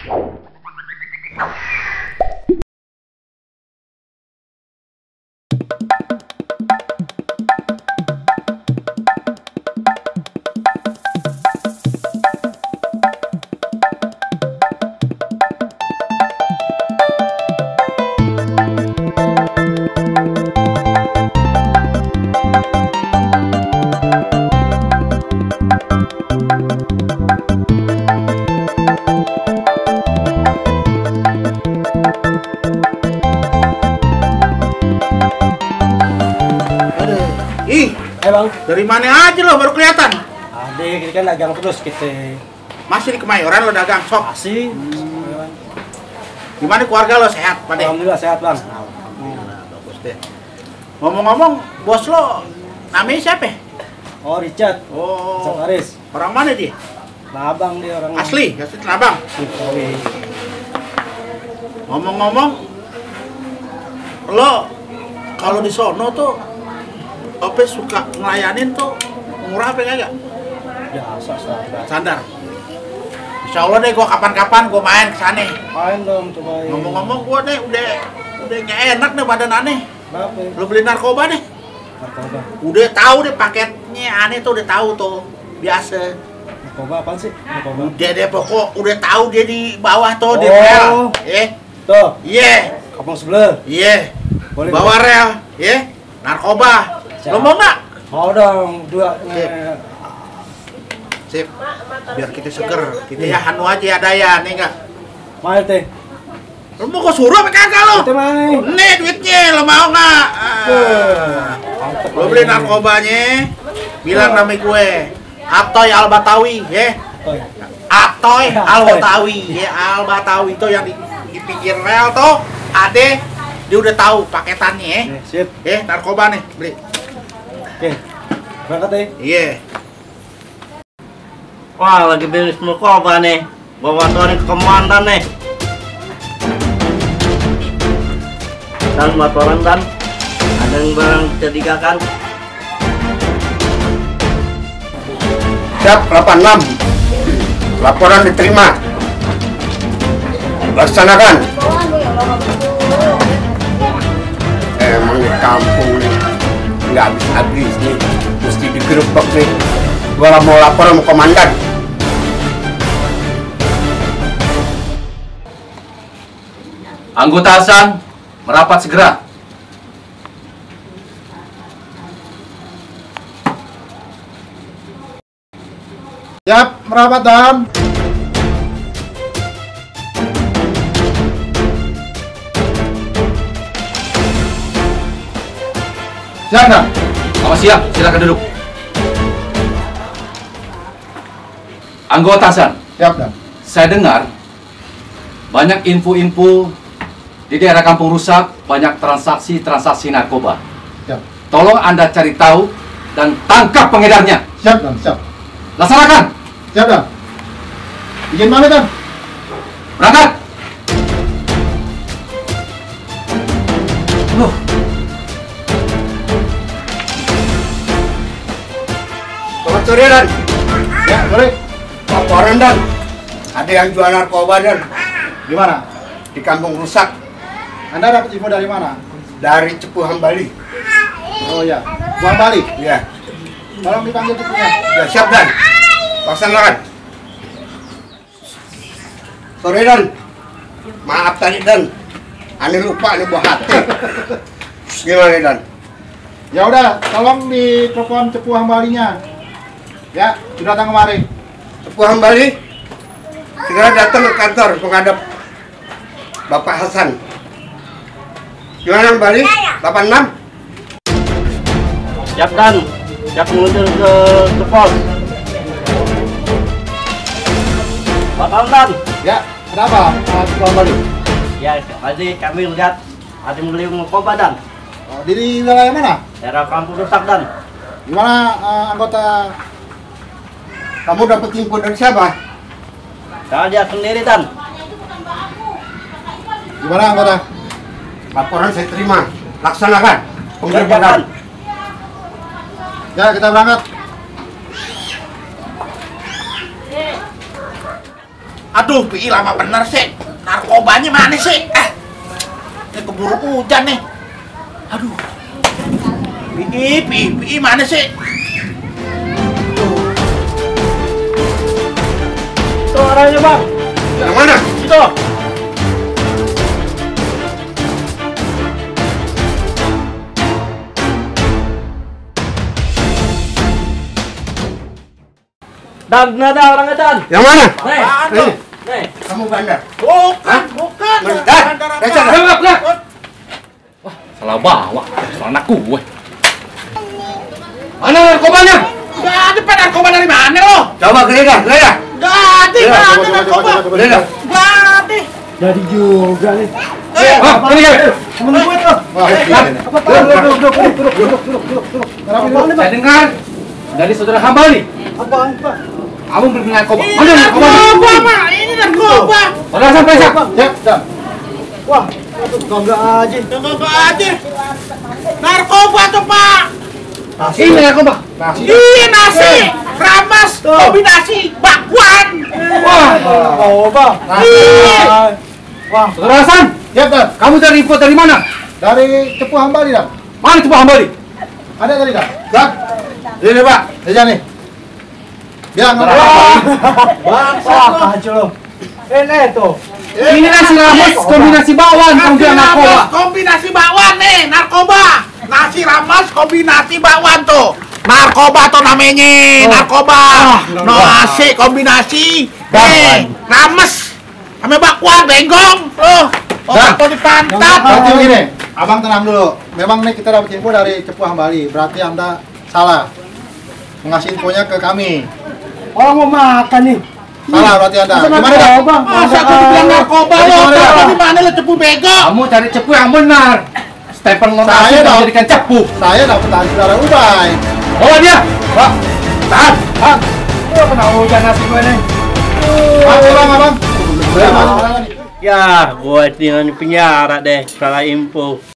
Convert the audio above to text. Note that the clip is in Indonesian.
Bang. Dari mana aja lo baru kelihatan? Adik, ini kan dagang terus kita. Masih di Kemayoran lo dagang sok? Masih. Gimana keluarga lo sehat, Pak De? Alhamdulillah sehat, Bang. Bagus deh. Ngomong-ngomong, bos lo namanya siapa? Oh, Richard. Oh. Richard Haris. Orang mana dia? Labang dia orang. Asli Labang. Ngomong-ngomong, lo kalau di sono tuh apa suka ngelayanin tuh murah apa enggak? Biasa Standar. Insya Allah deh gua kapan-kapan gua main ke sana. Main dong, coba. Ngomong-ngomong gua deh udah nggak enak nih badan aneh. Kenapa? Lu beli narkoba deh. Narkoba. Udah tahu deh paketnya aneh tuh udah tahu tuh. Biasa. Narkoba apaan sih? Narkoba. Udah deh pokok udah tahu dia di bawah tuh di Oh. rel. Tuh. Iya. Kampung sebelah. Iya. Boleh. Bawah rel, narkoba. Lo mau nggak? Mau dong, dua. Sip. Biar kita seger. Kita ya anu aja ada ya, nih enggak? Mau teh. Lo mau gua suruh apa kagak lo? Itu mana nih? Nih duitnya, lo mau nggak? Lo beli narkobanya, bilang nama gue Atoy Al-Batawi, ya. Atoy Al-Batawi, ya Al-Batawi itu yang di pinggir rel tuh, ade dia udah tahu paketannya, Sip. Narkoba nih, beli. Oke. Berangkat deh. Iya. Wah, lagi bisnis narkoba nih. Bawa motorin ke komandan nih. Dan motoran dan ada yang barang curigakan. Siap, 86. Laporan diterima. Laksanakan. Emang di kampung nih nggak habis-habis nih, mesti digerebek nih. Gua mau lapor sama komandan. Anggota Hasan, merapat segera. Siap, merapat Dan. Siap, Dan. Selamat siang, silakan duduk. Anggota Hasan, Siap, Dan. saya dengar banyak info-info di daerah Kampung Rusak, banyak transaksi narkoba. Siap. Tolong Anda cari tahu dan tangkap pengedarnya. Siap, Dan. Siap. Laksanakan. Siap, Dan. Izin mana, Dan? Berangkat. Selamat sore, Dan. Ya, boleh. Laporan, Dan. Ada yang jual narkoba, Dan. Di mana? Di Kampung Rusak. Anda dapat info dari mana? Dari Cepuhan Bali. Oh ya, Buang Bali. Ya. Tolong dipanggil cepunya. Ya, siap, Dan. Laksanakan. Sore, Dan. Maaf tadi, Dan. Aneh lupa nih buah hati. Gimana, Dan? Ya udah, tolong ditelepon cepuang Balinya. Ya, sudah datang kemari. Cepuhan Bali, segera datang ke kantor penghadap Bapak Hasan. Gimana, Bali? 86? Siap Dan, siap menuju ke pos. Pak Komandan. Ya, kenapa cepuang Bali? Ya, tadi kami lihat ada yang beli narkoba Dan. Oh, di wilayah mana? Daerah Kampung Rusak Dan. Gimana anggota? Kamu dapat info dari siapa? Saya lihat sendiri Dan. Gimana anggota? Laporan saya terima. Laksanakan penggerbekan. Ya, kita berangkat. Aduh, Pi lama bener sih. Narkobanya mana sih? Ini keburu hujan nih. Aduh. Pi mana sih? Itu orangnya, Bang. Yang mana? Itu. Dan ada orangnya, Dan. Yang mana? Nih. Apaan tuh? Nih. Kamu bandar. Bukan. Dan, Belak. Wah, salah bawa. Soal anak gue. Mana narkobanya? Gak ada Pak, narkoba dari mana lo? Coba geledah. Gak ada narkoba. Geledah. Gak ada. Jadi juga nih. Wah, ini ya. Temen gue tuh. Wah, Duduk. Saya dengar dari saudara hamba nih. Apa, Pak? Kamu beli narkoba. Ini Mana narkoba? narkoba, Pak. Ini narkoba. Saudara sampai sak. Wah, itu enggak aja. Gak aja. Narkoba tuh, Pak. Ini narkoba. Iya, nasi. Ramas. Kombinasi. Bakwan. Wah, Oh, Bang. Iya. Wah, saudara Hasan. Ya, Dan. Kamu dari info dari mana? Dari Cepu Hambali, Dan. Mana coba hamba nih? Ada tadi, Dan. Dan. Ini, Pak. Ini nih. Bilang Saudara apa? wah, kacau lo. Ini tuh. Ini nasi rames kombinasi bakwan kamu Nasi bilang narkoba. ramas kombinasi bakwan nih, narkoba. Nasi ramas kombinasi bakwan tuh. Narkoba tuh namanya, narkoba. Nasi kombinasi nih, rames sama bakwan benggong. Otak tuh dipantat. Berarti begini, Abang tenang dulu. Memang nih kita dapat info dari Cepu Hambali. Berarti Anda salah mengasih infonya ke kami. Orang mau makan nih. Salah berarti Anda. Gimana, Dan? Bang? Masa aku dibilang narkoba lo? Di mana lo cepu bego? Kamu cari cepu yang benar. Stephen Saya Lonasi dong. menjadikan cepu. Saya dapat dari saudara Ubay. Bawa dia. Pak, tahan. Oh, kena hujan nasi gue nih. Abang. Ya, gue tinggal di penjara deh, salah info.